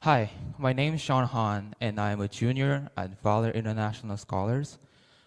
Hi, my name is Sean Han, and I am a junior at Valor International Scholars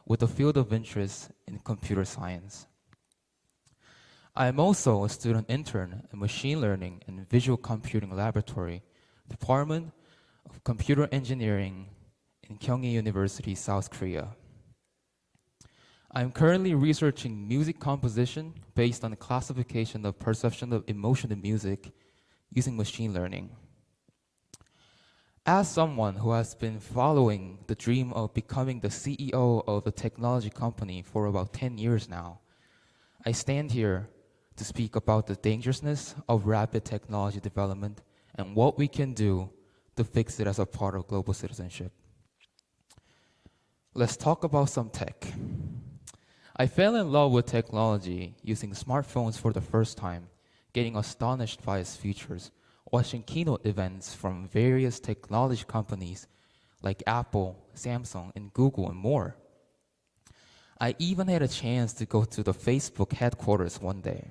with a field of interest in computer science. I am also a student intern in Machine Learning and Visual Computing Laboratory, Department of Computer Engineering in Kyunghee University, South Korea. I am currently researching music composition based on the classification of perception of emotion in music using machine learning. As someone who has been following the dream of becoming the CEO of a technology company for about 10 years now, I stand here to speak about the dangerousness of rapid technology development and what we can do to fix it as a part of global citizenship. Let's talk about some tech. I fell in love with technology using smartphones for the first time, getting astonished by its features, watching keynote events from various technology companies like Apple, Samsung, and Google, and more. I even had a chance to go to the Facebook headquarters one day.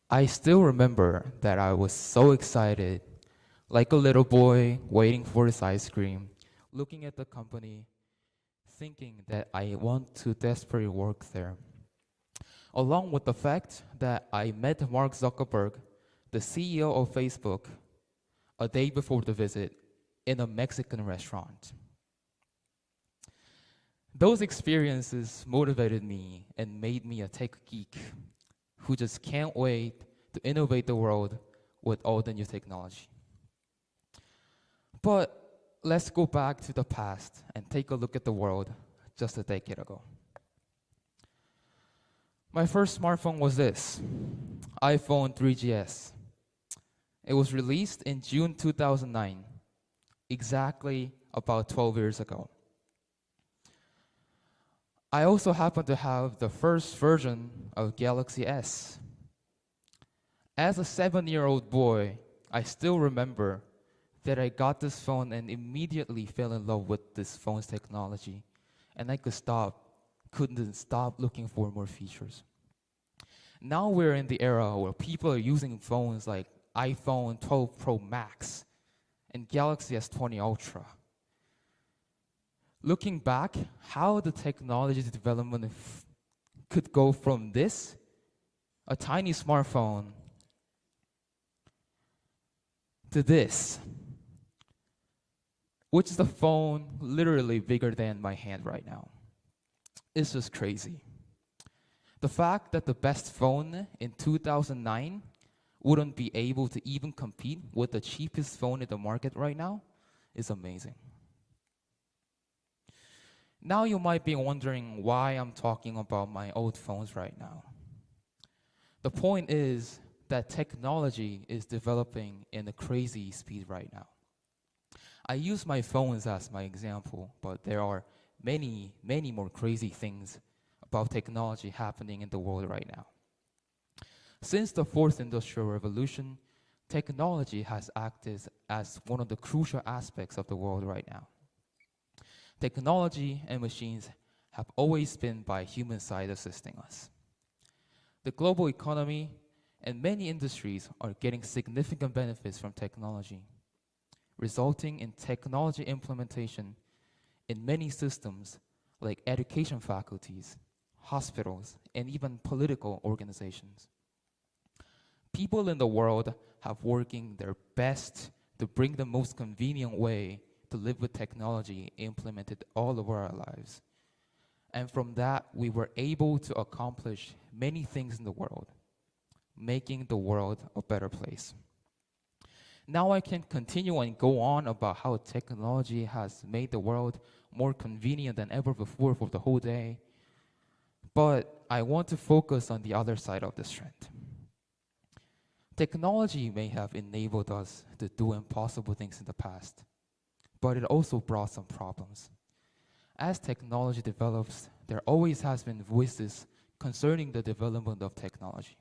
I still remember that I was so excited, like a little boy waiting for his ice cream, looking at the company, thinking that I want to desperately work there. Along with the fact that I met Mark Zuckerberg, the CEO of Facebook, a day before the visit in a Mexican restaurant. Those experiences motivated me and made me a tech geek who just can't wait to innovate the world with all the new technology. But let's go back to the past and take a look at the world just a decade ago. My first smartphone was this, iPhone 3GS. It was released in June 2009, exactly about 12 years ago. I also happen to have the first version of Galaxy S. As a 7-year-old boy, I still remember that I got this phone and immediately fell in love with this phone's technology, and I couldn't stop looking for more features. Now we're in the era where people are using phones like iPhone 12 Pro Max and Galaxy S20 Ultra. Looking back, how the technology development could go from this, a tiny smartphone, to this, which is the phone literally bigger than my hand right now. It's just crazy. The fact that the best phone in 2009 wouldn't be able to even compete with the cheapest phone in the market right now is amazing. Now you might be wondering why I'm talking about my old phones right now. The point is that technology is developing in a crazy speed right now. I use my phones as my example, but there are many, many more crazy things about technology happening in the world right now. Since the fourth industrial revolution, technology has acted as one of the crucial aspects of the world right now. Technology and machines have always been by human side assisting us. The global economy and many industries are getting significant benefits from technology, resulting in technology implementation in many systems like education faculties, hospitals, and even political organizations. People in the world have working their best to bring the most convenient way to live with technology implemented all over our lives. And from that, we were able to accomplish many things in the world, making the world a better place. Now I can continue and go on about how technology has made the world more convenient than ever before for the whole day, but I want to focus on the other side of this trend. Technology may have enabled us to do impossible things in the past, but it also brought some problems. As technology develops, there always has been voices concerning the development of technology.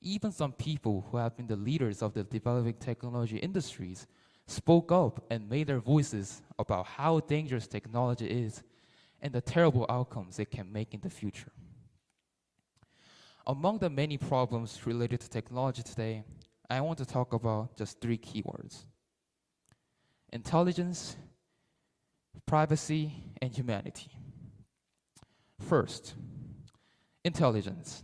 Even some people who have been the leaders of the developing technology industries spoke up and made their voices about how dangerous technology is and the terrible outcomes it can make in the future. Among the many problems related to technology today, I want to talk about just 3 keywords: intelligence, privacy, and humanity. First, intelligence.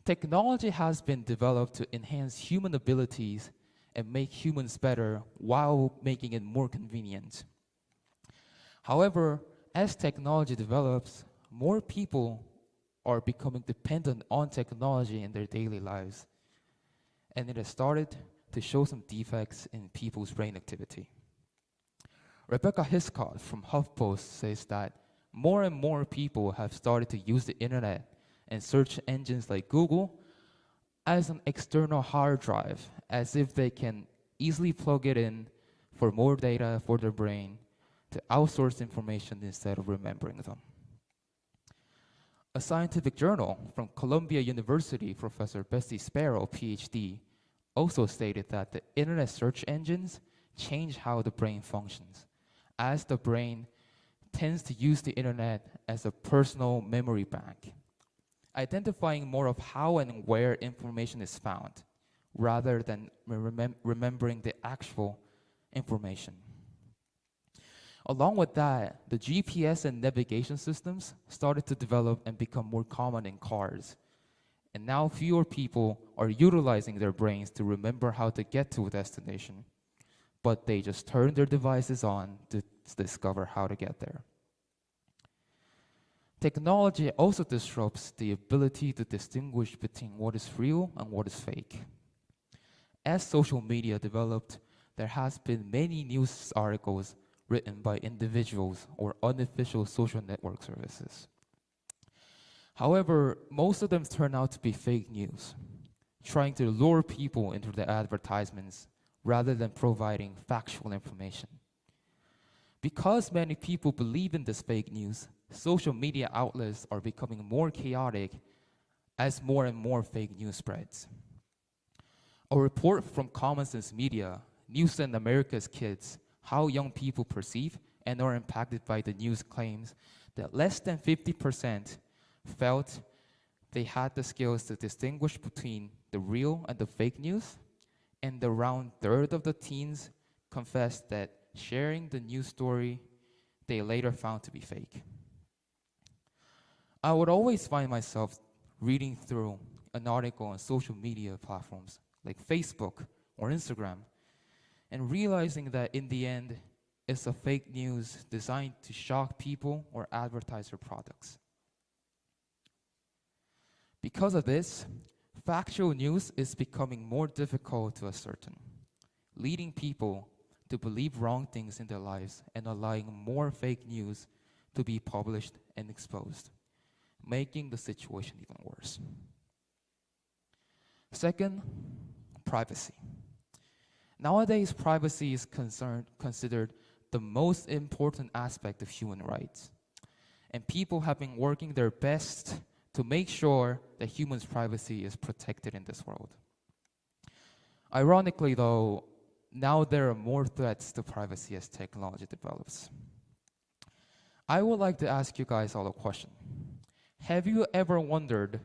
Technology has been developed to enhance human abilities and make humans better while making it more convenient. However, as technology develops, more people are becoming dependent on technology in their daily lives, and it has started to show some defects in people's brain activity. Rebecca Hiscott from HuffPost says that more and more people have started to use the internet and search engines like Google as an external hard drive, as if they can easily plug it in for more data for their brain to outsource information instead of remembering them. A scientific journal from Columbia University, Professor Bessie Sparrow, PhD, also stated that the internet search engines change how the brain functions, as the brain tends to use the internet as a personal memory bank, identifying more of how and where information is found, rather than remembering the actual information. Along with that, the GPS and navigation systems started to develop and become more common in cars. And now fewer people are utilizing their brains to remember how to get to a destination, but they just turn their devices on to discover how to get there. Technology also disrupts the ability to distinguish between what is real and what is fake. As social media developed, there has been many news articles written by individuals or unofficial social network services. However, most of them turn out to be fake news, trying to lure people into their advertisements rather than providing factual information. Because many people believe in this fake news, social media outlets are becoming more chaotic as more and more fake news spreads. A report from Common Sense Media, News in America's Kids, How Young People Perceive and Are Impacted by the News claims that less than 50% felt they had the skills to distinguish between the real and the fake news, and around a third of the teens confessed that sharing the news story they later found to be fake. I would always find myself reading through an article on social media platforms like Facebook or Instagram and realizing that in the end, it's a fake news designed to shock people or advertise their products. Because of this, factual news is becoming more difficult to ascertain, leading people to believe wrong things in their lives and allowing more fake news to be published and exposed, making the situation even worse. Second, privacy. Nowadays, privacy is considered the most important aspect of human rights, and people have been working their best to make sure that humans' privacy is protected in this world. Ironically, though, now there are more threats to privacy as technology develops. I would like to ask you guys all a question. Have you ever wondered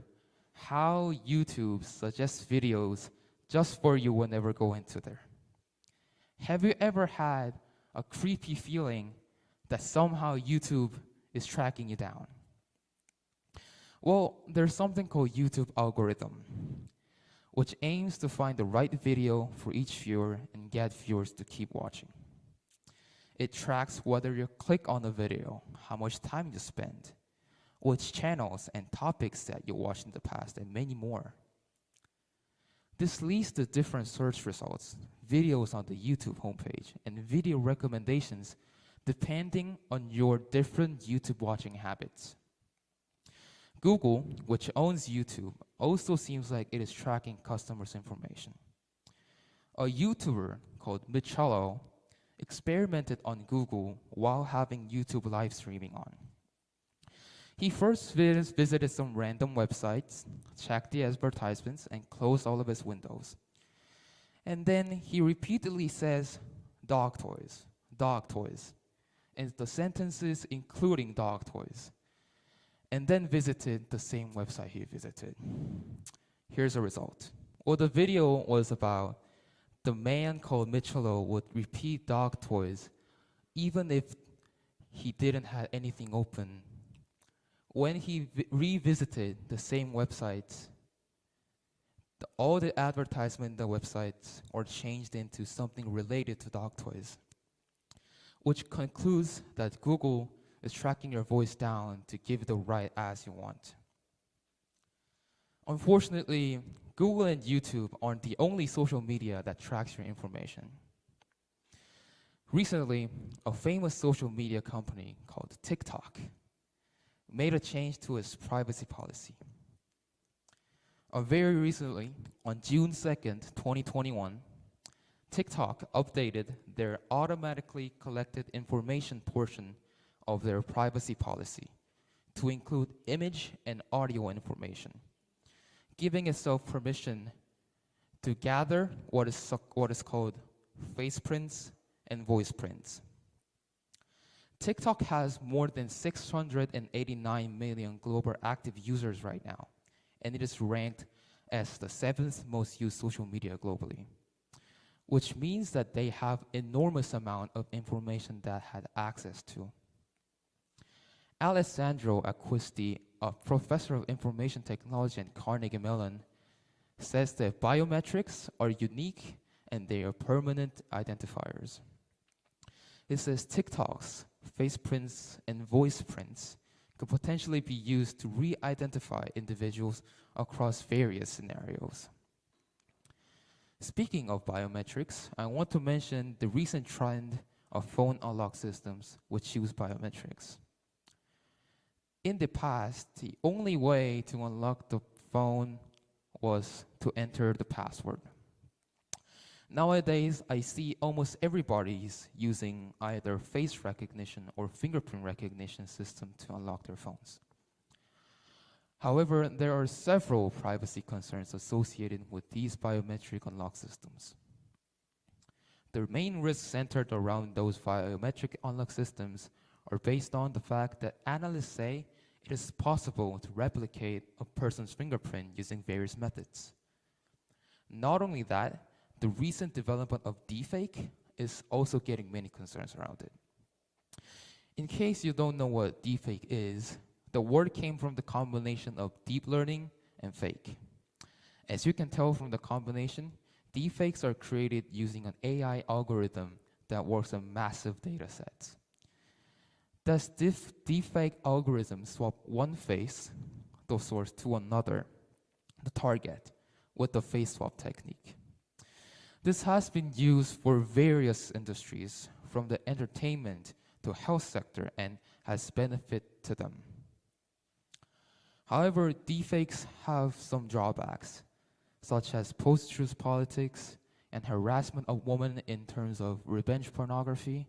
how YouTube suggests videos just for you whenever go into there? Have you ever had a creepy feeling that somehow YouTube is tracking you down? Well, there's something called YouTube algorithm, which aims to find the right video for each viewer and get viewers to keep watching. It tracks whether you click on the video, how much time you spend, which channels and topics that you watched in the past, and many more. This leads to different search results, videos on the YouTube homepage, and video recommendations depending on your different YouTube watching habits. Google, which owns YouTube, also seems like it is tracking customers' information. A YouTuber called Michello experimented on Google while having YouTube live streaming on. He first visited some random websites, checked the advertisements, and closed all of his windows. And then he repeatedly says, dog toys, and the sentences including dog toys, and then visited the same website he visited. Here's a result. Well, the video was about the man called Michello would repeat dog toys even if he didn't have anything open. When he revisited the same websites, all the advertisements in the websites are changed into something related to dog toys, which concludes that Google is tracking your voice down to give the right ads you want. Unfortunately, Google and YouTube aren't the only social media that tracks your information. Recently, a famous social media company called TikTok made a change to its privacy policy. Very recently, on June 2nd, 2021, TikTok updated their automatically collected information portion of their privacy policy to include image and audio information, giving itself permission to gather what is called face prints and voice prints. TikTok has more than 689 million global active users right now, and it is ranked as the 7th most used social media globally, which means that they have enormous amount of information that had access to. Alessandro Acquisti, a professor of information technology at Carnegie Mellon, says that biometrics are unique and they are permanent identifiers. He says TikTok's face prints and voice prints could potentially be used to re-identify individuals across various scenarios. Speaking of biometrics, I want to mention the recent trend of phone unlock systems which use biometrics. In the past, the only way to unlock the phone was to enter the password. Nowadays, I see almost everybody's using either face recognition or fingerprint recognition system to unlock their phones. However, there are several privacy concerns associated with these biometric unlock systems. The main risks centered around those biometric unlock systems are based on the fact that analysts say it is possible to replicate a person's fingerprint using various methods. Not only that, the recent development of deepfake is also getting many concerns around it. In case you don't know what deepfake is, the word came from the combination of deep learning and fake. As you can tell from the combination, deepfakes are created using an AI algorithm that works on massive data sets. Does this deepfake algorithm swap one face, the source, to another, the target, with the face swap technique? This has been used for various industries, from the entertainment to health sector, and has benefit to them. However, deepfakes have some drawbacks, such as post-truth politics and harassment of women in terms of revenge pornography,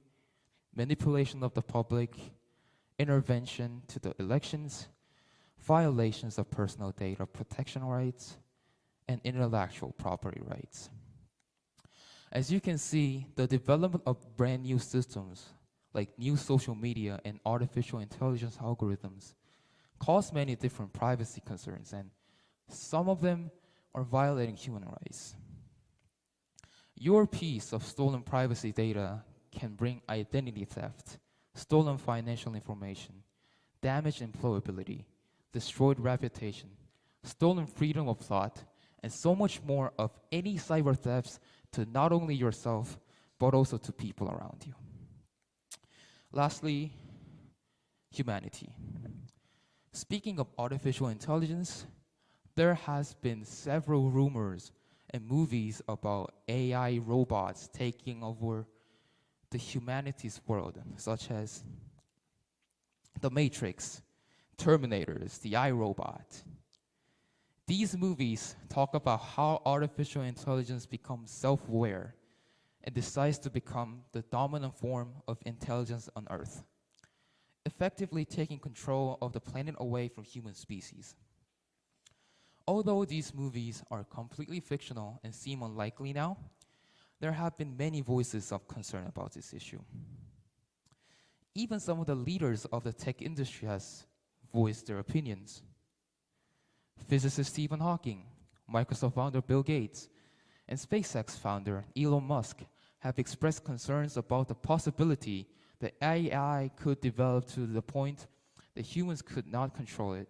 manipulation of the public, intervention to the elections, violations of personal data protection rights, and intellectual property rights. As you can see, the development of brand new systems like new social media and artificial intelligence algorithms cause many different privacy concerns, and some of them are violating human rights. Your piece of stolen privacy data can bring identity theft, stolen financial information, damaged employability, destroyed reputation, stolen freedom of thought, and so much more of any cyber thefts to not only yourself, but also to people around you. Lastly, humanity. Speaking of artificial intelligence, there has been several rumors and movies about AI robots taking over the humanity's world, such as The Matrix, Terminators, The iRobot. These movies talk about how artificial intelligence becomes self-aware and decides to become the dominant form of intelligence on Earth, effectively taking control of the planet away from human species. Although these movies are completely fictional and seem unlikely now, there have been many voices of concern about this issue. Even some of the leaders of the tech industry has voiced their opinions. Physicist Stephen Hawking, Microsoft founder Bill Gates, and SpaceX founder Elon Musk have expressed concerns about the possibility that AI could develop to the point that humans could not control it,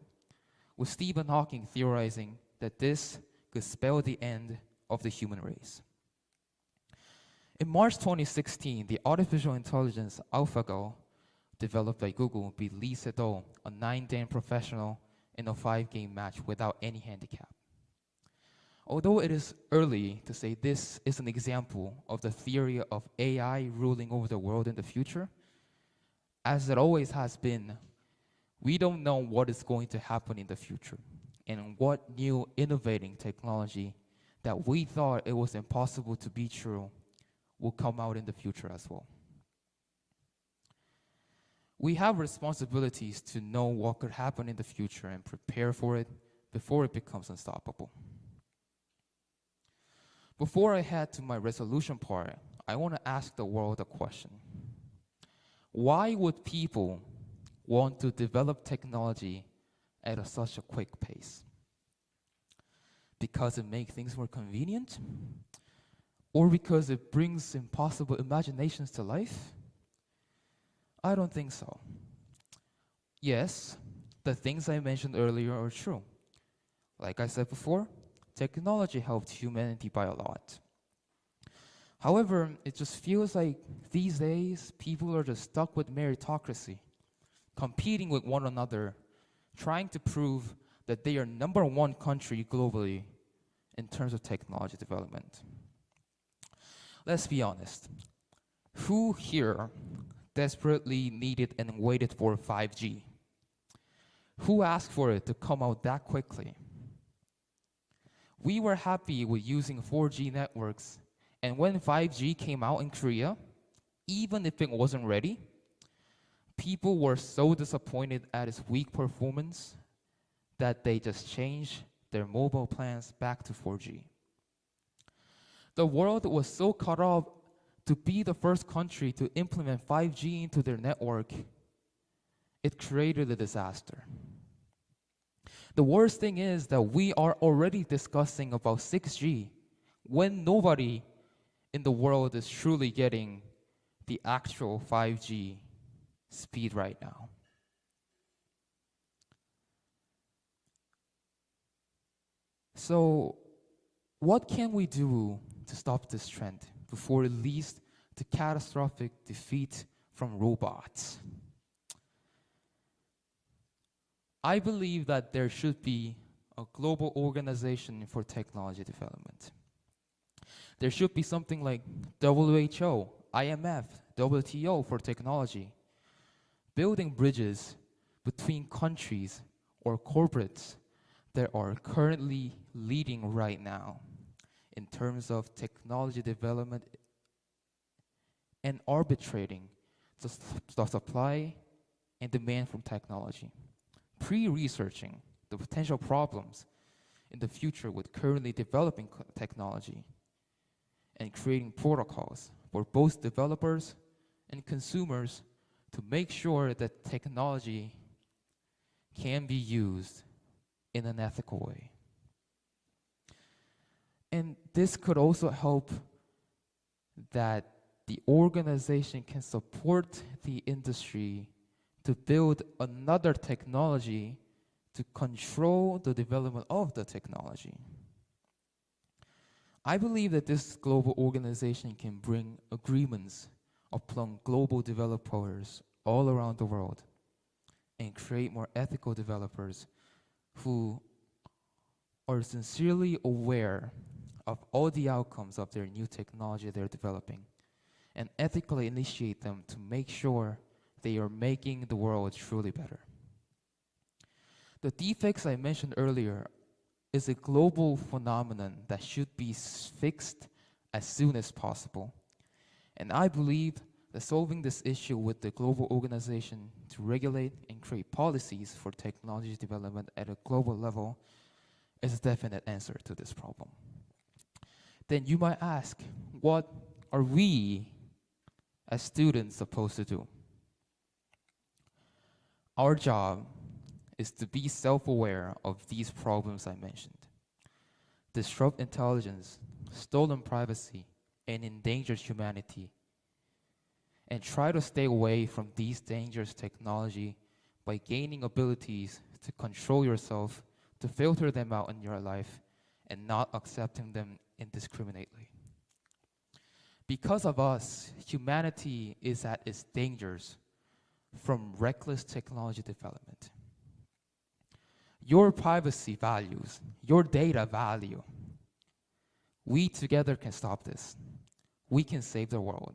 with Stephen Hawking theorizing that this could spell the end of the human race. In March 2016, the artificial intelligence AlphaGo, developed by Google, beat Lee Sedol, a 9-dan professional, in a 5-game match without any handicap. Although it is early to say this is an example of the theory of AI ruling over the world in the future, as it always has been, we don't know what is going to happen in the future and what new innovating technology that we thought it was impossible to be true will come out in the future as well. We have responsibilities to know what could happen in the future and prepare for it before it becomes unstoppable. Before I head to my resolution part, I want to ask the world a question. Why would people want to develop technology at such a quick pace? Because it makes things more convenient? Or because it brings impossible imaginations to life? I don't think so. Yes, the things I mentioned earlier are true. Like I said before, technology helped humanity by a lot. However, it just feels like these days people are just stuck with meritocracy, competing with one another, trying to prove that they are #1 country globally in terms of technology development. Let's be honest. Who here desperately needed and waited for 5G? Who asked for it to come out that quickly? We were happy with using 4G networks, and when 5G came out in Korea, even if it wasn't ready, people were so disappointed at its weak performance that they just changed their mobile plans back to 4G. The world was so caught up to be the first country to implement 5G into their network, it created a disaster. The worst thing is that we are already discussing about 6G when nobody in the world is truly getting the actual 5G speed right now. So, what can we do to stop this trend before it leads to catastrophic defeat from robots? I believe that there should be a global organization for technology development. There should be something like WHO, IMF, WTO for technology, building bridges between countries or corporates that are currently leading right now in terms of technology development and arbitrating the supply and demand from technology, pre-researching the potential problems in the future with currently developing technology, and creating protocols for both developers and consumers to make sure that technology can be used in an ethical way. And this could also help that the organization can support the industry to build another technology to control the development of the technology. I believe that this global organization can bring agreements among global developers all around the world and create more ethical developers who are sincerely aware of all the outcomes of their new technology they're developing and ethically initiate them to make sure they are making the world truly better. The defects I mentioned earlier is a global phenomenon that should be fixed as soon as possible. And I believe that solving this issue with the global organization to regulate and create policies for technology development at a global level is a definite answer to this problem. Then you might ask, what are we as students supposed to do? Our job is to be self-aware of these problems I mentioned, disrupt intelligence, stolen privacy, and endangered humanity. And try to stay away from these dangerous technology by gaining abilities to control yourself, to filter them out in your life, and not accepting them indiscriminately. Because of us, humanity is at its dangers from reckless technology development. Your privacy values, your data value. We together can stop this. We can save the world.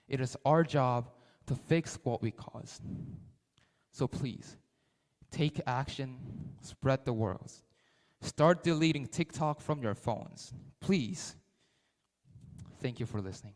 It is our job to fix what we caused. So please, take action, spread the word. Start deleting TikTok from your phones. Please. Thank you for listening.